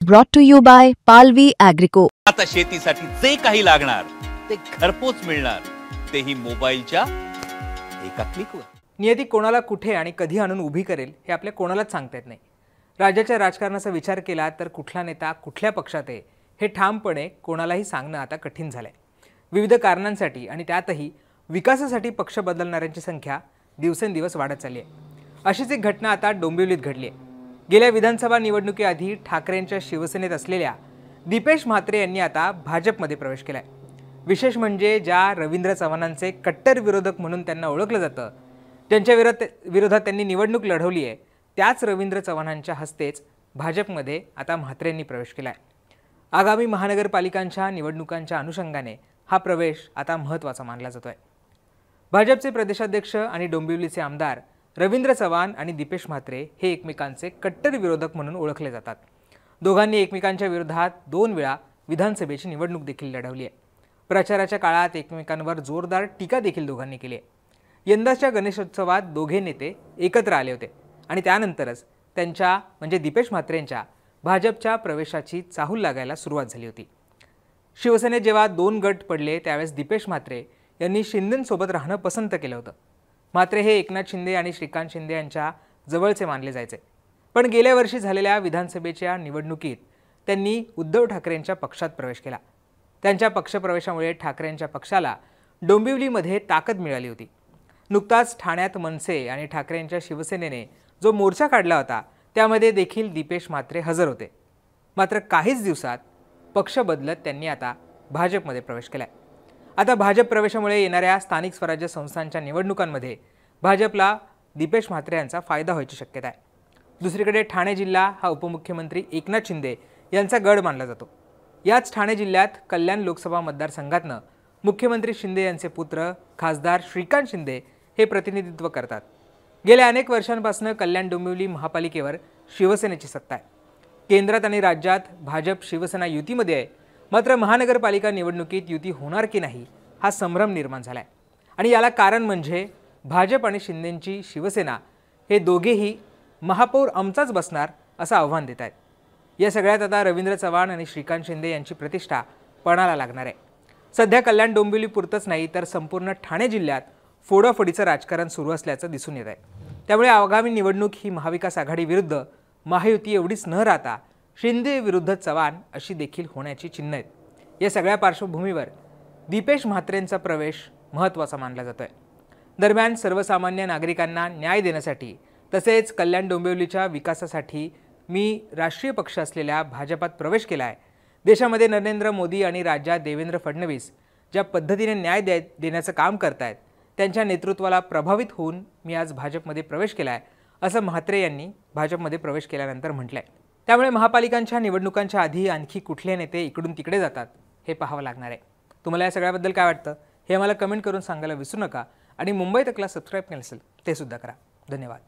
Brought to you by Palvi Agrico. आता शेतीसाठी जे काही लागणार ते घरपोच मिळणार, तेही मोबाईलच्या एका क्लिकवर। नियती कोणाला कुठे आणि कधी आणून उभी करेल हे आपल्या कोणालाच सांगता येत नाही। राज्याच्या राजकारणाचा विचार केला तर कुठला नेता कुठल्या पक्षात आहे हे ठामपणे कोणालाही सांगणं आता कठीण झालंय। विविध कारणांसाठी आणि त्यातही विकासासाठी पक्ष बदलणाऱ्यांची संख्या दिवसेंदिवस वाढत चालली आहे। अशीच एक घटना आता डोंबिवलीत घडली आहे। गेल्या विधानसभा निवडणुकीआधी ठाकरेंच्या शिवसेनेत असलेल्या दीपेश म्हात्रे यांनी आता भाजपमध्ये प्रवेश केलाय। विशेष म्हणजे ज्या रवींद्र चव्हाणांचे कट्टर विरोधक म्हणून त्यांना ओळखलं जातं, त्यांच्या विरोधात त्यांनी निवडणूक लढवली आहे, त्याच रवींद्र चव्हाणांच्या हस्तेच भाजपमध्ये आता म्हात्रेंनी प्रवेश केलाय। आगामी महानगरपालिकांच्या निवडणुकांच्या अनुषंगाने हा प्रवेश आता महत्त्वाचा मानला जातोय। भाजपचे प्रदेशाध्यक्ष आणि डोंबिवलीचे आमदार रवींद्र चव्हाण आणि दीपेश म्हात्रे हे एकमेकांचे कट्टर विरोधक म्हणून ओळखले जातात। दोघांनी एकमेकांच्या विरोधात 2 वेळा विधानसभेची निवडणूक देखील लढवली आहे। प्रचाराच्या काळात एकमेकांवर जोरदार टीका देखील दोघांनी केली आहे। यंदाच्या गणेशोत्सवात दोघे नेते एकत्र आले होते आणि त्यानंतरच त्यांच्या म्हणजे दीपेश म्हात्रेंच्या भाजपच्या प्रवेशाची चाहूल लागायला सुरुवात झाली होती। शिवसेनेत जेव्हा 2 गट पडले त्यावेळेस दीपेश म्हात्रे यांनी शिंदेंसोबत राहणं पसंत केलं होतं। म्हात्रे हे एकनाथ शिंदे आणि श्रीकांत शिंदे यांच्या जवळचे मानले जायचे, पण गेल्या वर्षी झालेल्या विधानसभेच्या निवडणुकीत त्यांनी उद्धव ठाकरेंच्या पक्षात प्रवेश केला। त्यांच्या पक्षप्रवेशामुळे ठाकरेंच्या पक्षाला डोंबिवलीमध्ये ताकद मिळाली होती। नुकताच ठाण्यात मनसे आणि ठाकरेंच्या शिवसेनेने जो मोर्चा काढला होता त्यामध्ये देखील दीपेश म्हात्रे हजर होते। मात्र काहीच दिवसात पक्ष बदलत त्यांनी आता भाजपमध्ये प्रवेश केलाय। आता भाजप प्रवेशामुळे येणाऱ्या स्थानिक स्वराज्य संस्थांच्या निवडणुकांमध्ये भाजपला दीपेश म्हात्रे यांचा फायदा व्हायची शक्यता आहे। दुसरीकडे ठाणे जिल्हा हा उपमुख्यमंत्री एकनाथ शिंदे यांचा गड मानला जातो। याच ठाणे जिल्ह्यात कल्याण लोकसभा मतदारसंघातनं मुख्यमंत्री शिंदे यांचे पुत्र खासदार श्रीकांत शिंदे हे प्रतिनिधित्व करतात। गेल्या अनेक वर्षांपासून कल्याण डोंबिवली महापालिकेवर शिवसेनेची सत्ता आहे। केंद्रात आणि राज्यात भाजप शिवसेना युतीमध्ये आहे, मात्र महानगरपालिका निवडणुकीत युती होणार की नाही हा संभ्रम निर्माण झाला आहे। आणि याला कारण म्हणजे भाजप आणि शिंदेंची शिवसेना हे दोघेही महापौर आमचाच बसणार असं आव्हान देत आहेत। या सगळ्यात आता रवींद्र चव्हाण आणि श्रीकांत शिंदे यांची प्रतिष्ठा पणाला लागणार आहे। सध्या कल्याण डोंबिवली पुरतच नाही तर संपूर्ण ठाणे जिल्ह्यात फोडाफोडीचं राजकारण सुरू असल्याचं दिसून येत आहे। त्यामुळे आगामी निवडणूक ही महाविकास आघाडी विरुद्ध महायुती एवढीच न राहता शिंदे विरुद्ध चव्हाण अशी देखील होण्याची चिन्ह आहेत। या सगळ्या पार्श्वभूमीवर दीपेश म्हात्रेंचा प्रवेश महत्त्वाचा मानला जातोय। दरम्यान सर्वसामान्य नागरिकांना न्याय देण्यासाठी तसेच कल्याण डोंबिवलीच्या विकासासाठी मी राष्ट्रीय पक्ष असलेल्या भाजपात प्रवेश केला आहे। देशामध्ये नरेंद्र मोदी आणि राज्यात देवेंद्र फडणवीस ज्या पद्धतीने न्याय देण्याचं काम करतायत त्यांच्या नेतृत्वाला प्रभावित होऊन मी आज भाजपमध्ये प्रवेश केला आहे असं म्हात्रे यांनी भाजपमध्ये प्रवेश केल्यानंतर म्हटलंय। त्यामुळे महापालिकांच्या निवडणुकांच्या आधी आणखी कुठले नेते इकडून तिकडे जातात हे पाहावं लागणार आहे। तुम्हाला या सगळ्याबद्दल काय वाटतं हे आम्हाला कमेंट करून सांगायला विसरू नका आणि मुंबई तकला सबस्क्राईब केलं असेल ते सुद्धा करा। धन्यवाद।